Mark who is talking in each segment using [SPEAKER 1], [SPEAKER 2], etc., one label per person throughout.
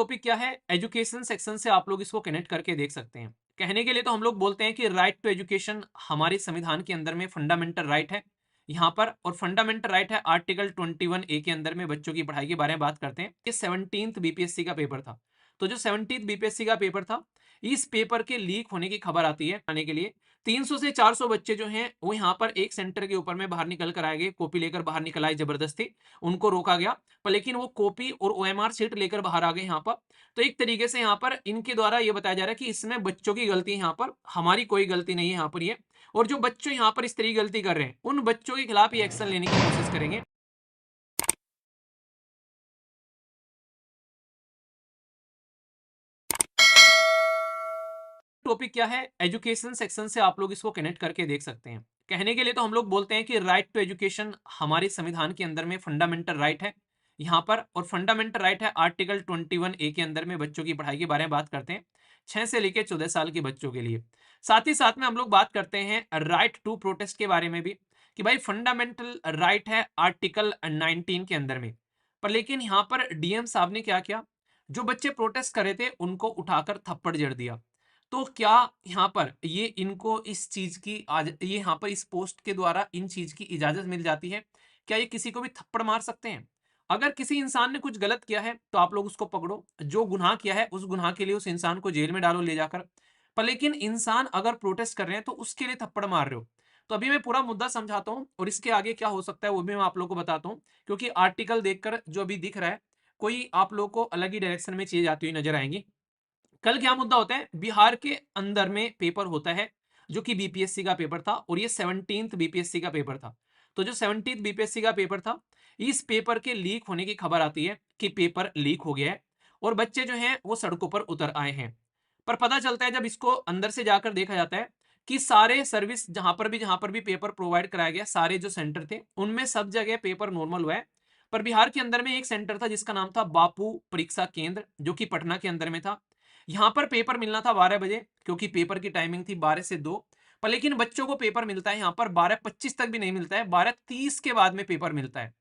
[SPEAKER 1] Topic क्या है, education section से आप लोग इसको कनेक्ट करके देख सकते हैं। कहने के लिए तो हम लोग बोलते हैं कि राइट टू एजुकेशन हमारे संविधान के अंदर में फंडामेंटल राइट है यहाँ पर, और फंडामेंटल राइट है आर्टिकल 21A के अंदर में बच्चों की पढ़ाई के बारे में बात करते हैं। ये 17th बीपीएससी का पेपर था। तो जो 17th बीपीएससी का पेपर था, इस पेपर के लीक होने की खबर आती है आने के लिए 300 से 400 बच्चे जो हैं वो यहाँ पर एक सेंटर के ऊपर में बाहर निकल कर आए गए, कॉपी लेकर बाहर निकल आए जबरदस्ती, उनको रोका गया, पर लेकिन वो कॉपी और ओएमआर सीट लेकर बाहर आ गए यहाँ पर। तो एक तरीके से यहाँ पर इनके द्वारा ये बताया जा रहा है कि इसमें बच्चों की गलती है, यहाँ पर हमारी कोई गलती नहीं है यहाँ पर ये। और जो बच्चों यहाँ पर इस तरह की गलती कर रहे हैं उन बच्चों के खिलाफ ये एक्शन लेने की कोशिश करेंगे। टॉपिक क्या है, एजुकेशन सेक्शन से आप लोग इसको कनेक्ट करके देख सकते हैं। कहने के लिए तो हम लोग बोलते हैं कि राइट टू एजुकेशन हमारे संविधान के अंदर में फंडामेंटल राइट है यहाँ पर, और फंडामेंटल राइट है आर्टिकल 21A के अंदर में बच्चों की पढ़ाई के बारे में बात करते हैं 6 से लेकर 14 साल के बच्चों के लिए। साथ ही साथ में हम लोग बात करते हैं राइट टू प्रोटेस्ट के बारे में भी, कि भाई फंडामेंटल राइट है आर्टिकल 19 के अंदर में। पर लेकिन यहाँ पर डीएम साहब ने क्या किया, जो बच्चे प्रोटेस्ट कर रहे थे उनको उठाकर थप्पड़ जड़ दिया। तो क्या यहाँ पर ये इनको इस चीज की आज ये यहाँ पर इस पोस्ट के द्वारा इन चीज की इजाजत मिल जाती है? क्या ये किसी को भी थप्पड़ मार सकते हैं? अगर किसी इंसान ने कुछ गलत किया है तो आप लोग उसको पकड़ो, जो गुनाह किया है उस गुनाह के लिए उस इंसान को जेल में डालो ले जाकर। पर लेकिन इंसान अगर प्रोटेस्ट कर रहे हैं तो उसके लिए थप्पड़ मार रहे हो। तो अभी मैं पूरा मुद्दा समझाता हूँ और इसके आगे क्या हो सकता है वो भी मैं आप लोग को बताता हूँ, क्योंकि आर्टिकल देखकर जो अभी दिख रहा है कोई आप लोग को अलग ही डायरेक्शन में चीजें जाती हुई नजर आएंगी। कल क्या मुद्दा होता है, बिहार के अंदर में पेपर होता है जो कि बीपीएससी का पेपर था, और ये 17th बीपीएससी का पेपर था। तो जो 17th बीपीएससी का पेपर था, इस पेपर के लीक होने की खबर आती है कि पेपर लीक हो गया है और बच्चे जो हैं वो सड़कों पर उतर आए हैं। पर पता चलता है जब इसको अंदर से जाकर देखा जाता है कि सारे सर्विस जहां पर भी पेपर प्रोवाइड कराया गया, सारे जो सेंटर थे उनमें सब जगह पेपर नॉर्मल हुआ है। पर बिहार के अंदर में एक सेंटर था जिसका नाम था बापू परीक्षा केंद्र, जो कि पटना के अंदर में था। यहाँ पर पेपर मिलना था 12 बजे, क्योंकि पेपर की टाइमिंग थी 12 से 2। पर लेकिन बच्चों को पेपर मिलता है यहाँ पर 12:25 तक भी नहीं मिलता है, 12:30 के बाद में पेपर मिलता है।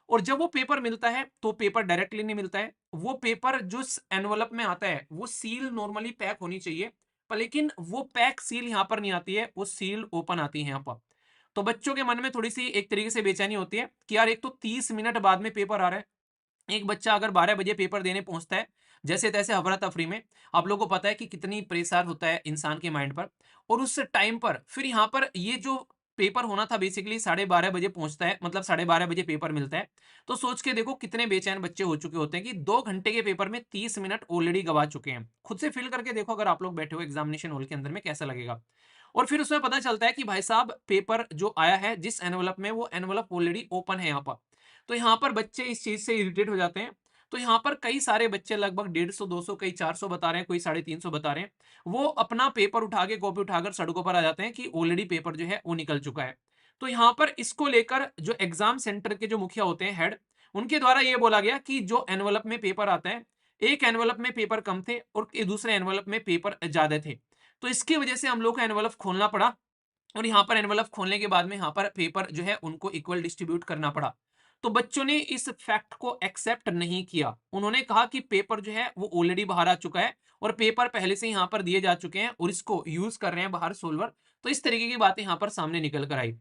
[SPEAKER 1] और जब वो पेपर मिलता है तो पेपर डायरेक्टली नहीं मिलता है, वो पेपर जो एनवलप में आता है वो सील नॉर्मली पैक होनी चाहिए, पर लेकिन वो पैक सील यहाँ पर नहीं आती है, वो सील ओपन आती है यहाँ पर। तो बच्चों के मन में थोड़ी सी एक तरीके से बेचैनी होती है कि यार एक तो 30 मिनट बाद में पेपर आ रहा है, एक बच्चा अगर 12 बजे पेपर देने पहुंचता है जैसे तैसे हफरा तफरी में, आप लोगों को पता है कि कितनी प्रेशर होता है इंसान के माइंड पर, और उस टाइम पर फिर यहाँ पर ये जो पेपर होना था बेसिकली 12:30 बजे पहुंचता है, मतलब 12:30 बजे पेपर मिलता है। तो सोच के देखो कितने बेचैन बच्चे हो चुके होते हैं कि 2 घंटे के पेपर में 30 मिनट ऑलरेडी गवा चुके हैं। खुद से फील करके देखो अगर आप लोग बैठे हो एग्जामिनेशन हॉल के अंदर में कैसा लगेगा। और फिर उसमें पता चलता है कि भाई साहब पेपर जो आया है जिस एनवलप में, वो एनवलप ऑलरेडी ओपन है यहाँ पर। तो यहाँ पर बच्चे इस चीज से इरिटेट हो जाते हैं। तो यहाँ पर कई सारे बच्चे लगभग 150 200 कई 400 बता रहे हैं, कोई 350 बता रहे हैं, वो अपना पेपर उठा के कॉपी उठाकर सड़कों पर आ जाते हैं कि ऑलरेडी पेपर जो है वो निकल चुका है। तो यहाँ पर इसको लेकर जो एग्जाम सेंटर के जो मुखिया होते हैं हेड, उनके द्वारा ये बोला गया कि जो एनवलप में पेपर आता है, एक एनवलप में पेपर कम थे और दूसरे एनवलप में पेपर ज्यादा थे। तो इसकी वजह से हम लोग को एनवलप खोलना पड़ा, और यहाँ पर एनवलप खोलने के बाद में यहाँ पर पेपर जो है उनको इक्वल डिस्ट्रीब्यूट करना पड़ा। तो बच्चों ने इस फैक्ट को एक्सेप्ट नहीं किया, उन्होंने कहा कि पेपर जो है वो ऑलरेडी बाहर आ चुका है और पेपर पहले से यहाँ पर दिए जा चुके हैं और इसको यूज कर रहे हैं बाहर सोल्वर। तो इस तरीके की बातें यहाँ पर सामने निकल कर आई।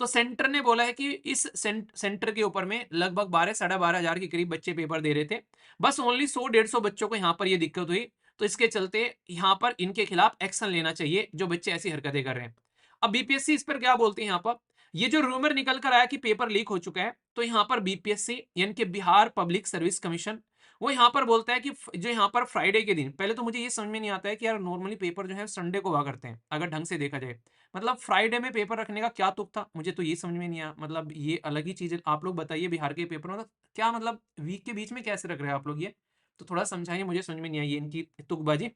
[SPEAKER 1] तो सेंटर ने बोला है कि इस सेंटर के ऊपर में लगभग 12 साढ़े 12 हजार के करीब बच्चे पेपर दे रहे थे, बस ओनली 100 150 बच्चों को यहाँ पर ये दिक्कत हुई। तो इसके चलते यहाँ पर इनके खिलाफ एक्शन लेना चाहिए जो बच्चे ऐसी हरकतें कर रहे हैं। अब बीपीएससी इस पर क्या बोलते हैं यहाँ पर, ये जो रूमर निकल कर आया कि पेपर लीक हो चुका है, तो यहाँ पर बीपीएससी यानी कि बिहार पब्लिक सर्विस कमीशन, वो यहाँ पर बोलता है कि जो यहाँ पर फ्राइडे के दिन, पहले तो मुझे ये समझ में नहीं आता है कि यार नॉर्मली पेपर जो है संडे को हुआ करते हैं अगर ढंग से देखा जाए, मतलब फ्राइडे में पेपर रखने का क्या तुक था, मुझे तो ये समझ में नहीं आया। मतलब ये अलग ही चीज है, आप लोग बताइए बिहार के पेपर मतलब क्या, मतलब वीक के बीच में कैसे रख रहे हैं आप लोग ये, तो थोड़ा समझाइए, मुझे समझ में नहीं आई ये इनकी तुकबाजी।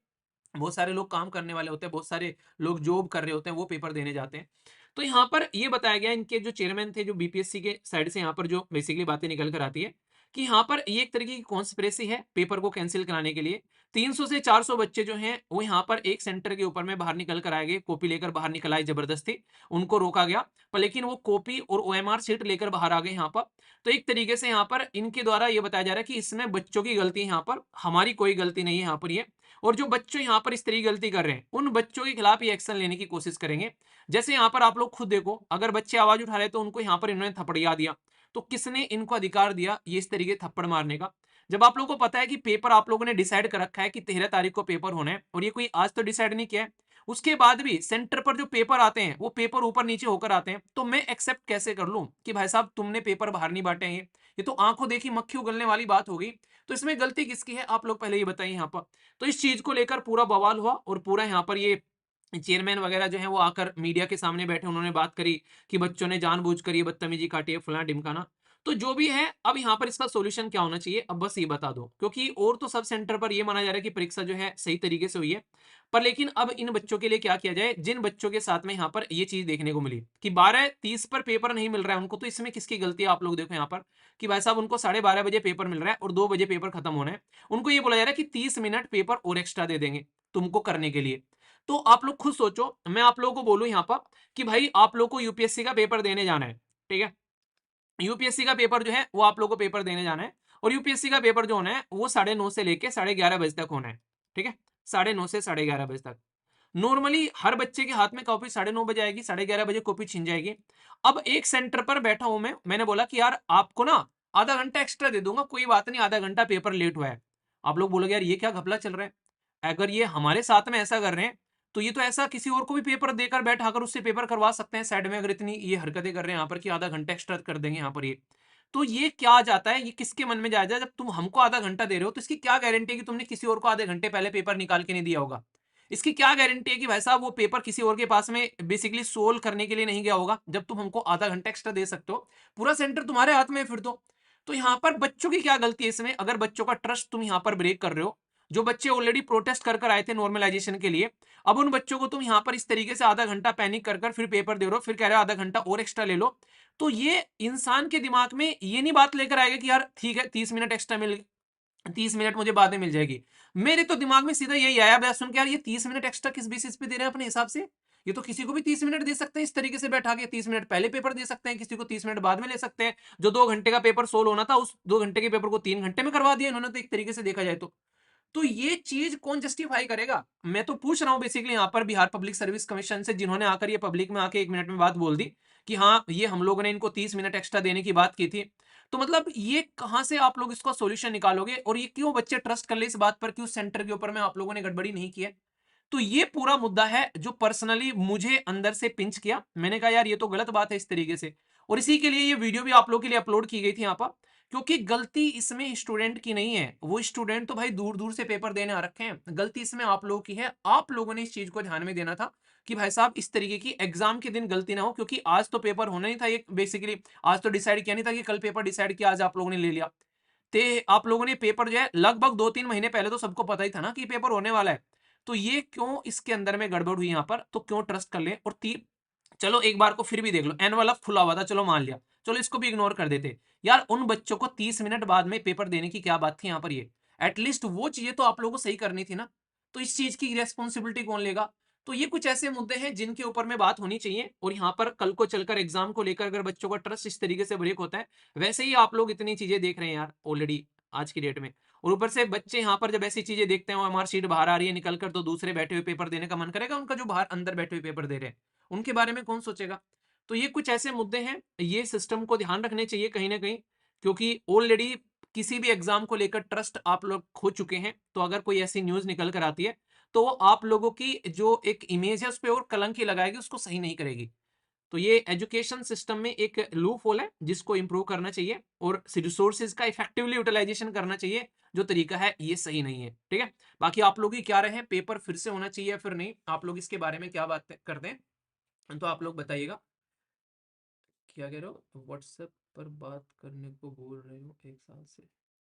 [SPEAKER 1] बहुत सारे लोग काम करने वाले होते हैं, बहुत सारे लोग जॉब कर रहे होते हैं, वो पेपर देने जाते हैं। तो यहाँ पर ये बताया गया, इनके जो चेयरमैन थे जो बीपीएससी के साइड से यहाँ पर जो बेसिकली बातें निकल कर आती है कि यहाँ पर ये एक तरीके की कॉन्स्पिरेसी है पेपर को कैंसिल कराने के लिए। 300 से 400 बच्चे जो हैं वो यहाँ पर एक सेंटर के ऊपर में बाहर निकल कर आए गए, कॉपी लेकर बाहर निकल आए जबरदस्ती, उनको रोका गया, पर लेकिन वो कॉपी और ओएमआर शीट लेकर बाहर आ गए यहाँ पर। तो एक तरीके से यहाँ पर इनके द्वारा ये बताया जा रहा है कि इसमें बच्चों की गलती है, यहाँ पर हमारी कोई गलती नहीं है यहाँ पर ये। और जो बच्चे यहाँ पर इस तरह की गलती कर रहे हैं उन बच्चों के खिलाफ ये एक्शन लेने की कोशिश करेंगे। जैसे यहाँ पर आप लोग खुद देखो, अगर बच्चे आवाज उठा रहे तो उनको यहाँ पर इन्होंने थपड़िया दिया, तो किसने इनको अधिकार दिया ये इस तरीके थप्पड़ मारने का? जब आप लोगों को पता है कि पेपर आप लोगों ने डिसाइड कर रखा है कि 13 तारीख को पेपर होना है और ये कोई आज तो डिसाइड नहीं किया है, उसके बाद भी सेंटर पर जो पेपर आते हैं वो पेपर ऊपर नीचे होकर आते हैं, तो मैं एक्सेप्ट कैसे कर लूं कि भाई साहब तुमने पेपर बाहर नहीं बांटे हैं? ये तो आंखों देखी मक्खी उगलने वाली बात होगी। तो इसमें गलती किसकी है आप लोग पहले ये बताइए यहाँ पर। तो इस चीज को लेकर पूरा बवाल हुआ और पूरा यहाँ पर ये चेयरमैन वगैरह जो है वो आकर मीडिया के सामने बैठे, उन्होंने बात करी कि बच्चों ने जानबूझकर ये बदतमीजी काटी है, फलाना ढिमकाना। तो जो भी है अब यहाँ पर इसका सॉल्यूशन क्या होना चाहिए, अब बस ये बता दो, क्योंकि और तो सब सेंटर पर ये माना जा रहा है कि परीक्षा जो है सही तरीके से हुई है, पर लेकिन अब इन बच्चों के लिए क्या किया जाए जिन बच्चों के साथ में यहाँ पर ये चीज देखने को मिली कि 12:30 पर पेपर नहीं मिल रहा है उनको। तो इसमें किसकी गलती है आप लोग देखो यहाँ पर कि भाई साहब उनको 12:30 बजे पेपर मिल रहा है और 2 बजे पेपर खत्म होना है। उनको ये बोला जा रहा है कि 30 मिनट पेपर और एक्स्ट्रा दे देंगे तुमको करने के लिए। तो आप लोग खुद सोचो, मैं आप लोगों को बोलूं यहाँ पर कि भाई आप लोग को यूपीएससी का पेपर देने जाना है, ठीक है? यूपीएससी का पेपर जो है वो आप लोगों को पेपर देने जाना है और यूपीएससी का पेपर जो होना है वो 9:30 से लेके 11:30 बजे तक होना है, ठीक है? 9:30 से 11:30 बजे तक। नॉर्मली हर बच्चे के हाथ में कॉपी 9:30 बजे आएगी, 11:30 बजे कॉपी छिन जाएगी। अब एक सेंटर पर बैठा हूं मैं, मैंने बोला कि यार आपको ना आधा घंटा एक्स्ट्रा दे दूंगा, कोई बात नहीं, आधा घंटा पेपर लेट हुआ है। आप लोग बोलोगे यार ये क्या घपला चल रहा है, अगर ये हमारे साथ में ऐसा कर रहे हैं तो ये तो ऐसा किसी और को भी पेपर देकर बैठाकर उससे पेपर करवा सकते हैं साइड में, अगर इतनी ये हरकतें कर रहे हैं यहाँ पर कि आधा घंटा एक्स्ट्रा कर देंगे यहाँ पर ये। तो ये क्या आ जाता है, ये किसके मन में जाएगा जब तुम हमको आधा घंटा दे रहे हो तो इसकी क्या गारंटी है कि तुमने किसी और को आधे घंटे पहले पेपर निकाल के नहीं दिया होगा? इसकी क्या गारंटी है कि भाई साहब वो पेपर किसी और के पास में बेसिकली सोल्व करने के लिए नहीं गया होगा जब तुम हमको आधा घंटा एक्स्ट्रा दे सकते हो? पूरा सेंटर तुम्हारे हाथ में है फिर तो यहाँ पर बच्चों की क्या गलती है इसमें, अगर बच्चों का ट्रस्ट तुम यहाँ पर ब्रेक कर रहे हो? जो बच्चे ऑलरेडी प्रोटेस्ट कर कर आए थे नॉर्मलाइजेशन के लिए, अब उन बच्चों को तुम यहाँ पर इस तरीके से आधा घंटा पैनिक कर कर फिर पेपर दे रहे हो, फिर कह रहे हो आधा घंटा और एक्स्ट्रा ले लो। तो ये इंसान के दिमाग में ये नहीं बात लेकर आएगा कि यार ठीक है 30 मिनट एक्स्ट्रा मिल, 30 मिनट मुझे बाद में मिल जाएगी। मेरे तो दिमाग में सीधा यही आया मैं सुन के, यार ये 30 मिनट एक्स्ट्रा किस बेसिस पे दे रहे हैं अपने हिसाब से? ये तो किसी को भी 30 मिनट दे सकते हैं इस तरीके से बैठा के, 30 मिनट पहले पेपर दे सकते हैं, किसी को 30 मिनट बाद में ले सकते हैं। जो 2 घंटे का पेपर सोल्व होना था उस 2 घंटे के पेपर को 3 घंटे में करवा दिया इन्होंने, तो एक तरीके से देखा जाए तो ये चीज कौन जस्टिफाई करेगा? मैं तो पूछ रहा हूं बेसिकली यहाँ पर बिहार पब्लिक सर्विस कमीशन से, जिन्होंने आकर ये पब्लिक में आके 1 मिनट में बात बोल दी कि हाँ ये हम लोगों ने इनको 30 मिनट एक्स्ट्रा देने की बात की थी। तो मतलब ये कहां से आप लोग इसका सॉल्यूशन निकालोगे और ये क्यों बच्चे ट्रस्ट कर ले इस बात पर कि उस सेंटर के ऊपर में आप लोगों ने गड़बड़ी नहीं की है? तो ये पूरा मुद्दा है जो पर्सनली मुझे अंदर से पिंच किया। मैंने कहा यार ये तो गलत बात है इस तरीके से, और इसी के लिए ये वीडियो भी आप लोगों के लिए अपलोड की गई थी यहाँ पर, क्योंकि गलती इसमें स्टूडेंट की नहीं है। वो स्टूडेंट तो भाई दूर दूर से पेपर देने आ रखे हैं, गलती इसमें आप लोगों की है। आप लोगों ने इस चीज को ध्यान में देना था कि भाई साहब इस तरीके की एग्जाम के दिन गलती ना हो, क्योंकि आज तो पेपर होना नहीं था ये बेसिकली, आज तो डिसाइड किया नहीं था कि कल पेपर डिसाइड किया, आज आप लोगों ने ले लिया। ते आप लोगों ने पेपर जो है लगभग 2-3 महीने पहले तो सबको पता ही था ना कि पेपर होने वाला है। तो ये क्यों इसके अंदर में गड़बड़ हुई यहाँ पर, तो क्यों ट्रस्ट कर ले? और चलो एक बार को फिर भी देख लो, एनवलप खुला हुआ था, चलो मान लिया, चलो इसको भी इग्नोर कर देते। यार उन बच्चों को 30 मिनट बाद में पेपर देने की क्या बात थी यहाँ पर? ये एटलीस्ट वो चीजें तो आप लोगों को सही करनी थी ना। तो इस चीज की रेस्पॉन्सिबिलिटी कौन लेगा? तो ये कुछ ऐसे मुद्दे हैं जिनके ऊपर में बात होनी चाहिए, और यहाँ पर कल को चलकर एग्जाम को लेकर अगर बच्चों का ट्रस्ट इस तरीके से ब्रेक होता है, वैसे ही आप लोग इतनी चीजें देख रहे हैं यार ऑलरेडी आज की डेट में, और ऊपर से बच्चे यहाँ पर जब ऐसी चीजें देखते हैं, हमारी सीट बाहर आ रही है निकल कर, तो दूसरे बैठे हुए पेपर देने का मन करेगा उनका, जो बाहर अंदर बैठे हुए पेपर दे रहे हैं उनके बारे में कौन सोचेगा? तो ये कुछ ऐसे मुद्दे हैं, ये सिस्टम को ध्यान रखने चाहिए कहीं ना कहीं, क्योंकि ऑलरेडी किसी भी एग्जाम को लेकर ट्रस्ट आप लोग खो चुके हैं। तो अगर कोई ऐसी न्यूज निकल कर आती है तो वो आप लोगों की जो एक इमेज है उस पर और कलंक ही लगाएगी, उसको सही नहीं करेगी। तो ये एजुकेशन सिस्टम में एक लूप होल है जिसको इंप्रूव करना चाहिए, और रिसोर्सेज का इफेक्टिवली यूटिलाइजेशन करना चाहिए। जो तरीका है ये सही नहीं है, ठीक है? बाकी आप लोग ही क्या रहे हैं, पेपर फिर से होना चाहिए या फिर नहीं, आप लोग इसके बारे में क्या बात करते हैं, तो आप लोग बताइएगा। क्या कह रहे हो, व्हाट्सएप पर बात करने को बोल रहे हो 1 साल से?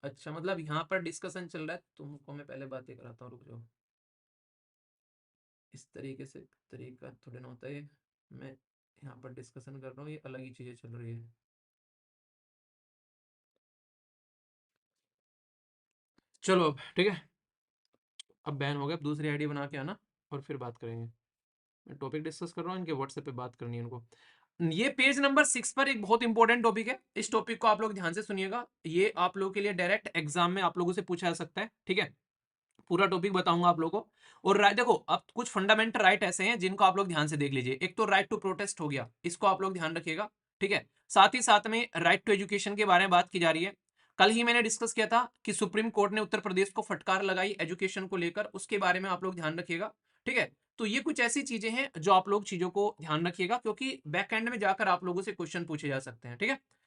[SPEAKER 1] अच्छा, मतलब यहाँ पर डिस्कशन चल रहा है, तुमको मैं पहले बातें कराता हूँ, रुक जाओ। इस तरीके से तरीका थोड़ी ना होता है। मैं यहाँ पर डिस्कशन कर रहा हूँ, ये अलग ही चीजें चल रही है। चलो अब ठीक है, अब बैन हो गया, अब दूसरी आईडी बना के आना और फिर बात करेंगे। मैं टॉपिक डिस्कस कर रहा हूँ, इनके व्हाट्सएप पे बात करनी है उनको। ये पेज नंबर 6 पर एक बहुत इंपॉर्टेंट टॉपिक है, इस टॉपिक को आप लोग ध्यान से सुनिएगा, ये आप लोगों के लिए डायरेक्ट एग्जाम में आप लोगों से पूछा जा सकता है, ठीक है। पूरा टॉपिक बताऊंगा आप लोगों को। और देखो, अब कुछ फंडामेंटल राइट ऐसे हैं जिनको आप लोग ध्यान से देख लीजिए। एक तो राइट टू प्रोटेस्ट हो गया, इसको आप लोग ध्यान रखिएगा, ठीक है। साथ ही साथ में राइट टू एजुकेशन के बारे में बात की जा रही है। कल ही मैंने डिस्कस किया था कि सुप्रीम कोर्ट ने उत्तर प्रदेश को फटकार लगाई एजुकेशन को लेकर, उसके बारे में आप लोग ध्यान रखिएगा, ठीक है। तो ये कुछ ऐसी चीजें हैं जो आप लोग चीजों को ध्यान रखिएगा, क्योंकि बैक एंड में जाकर आप लोगों से क्वेश्चन पूछे जा सकते हैं, ठीक है।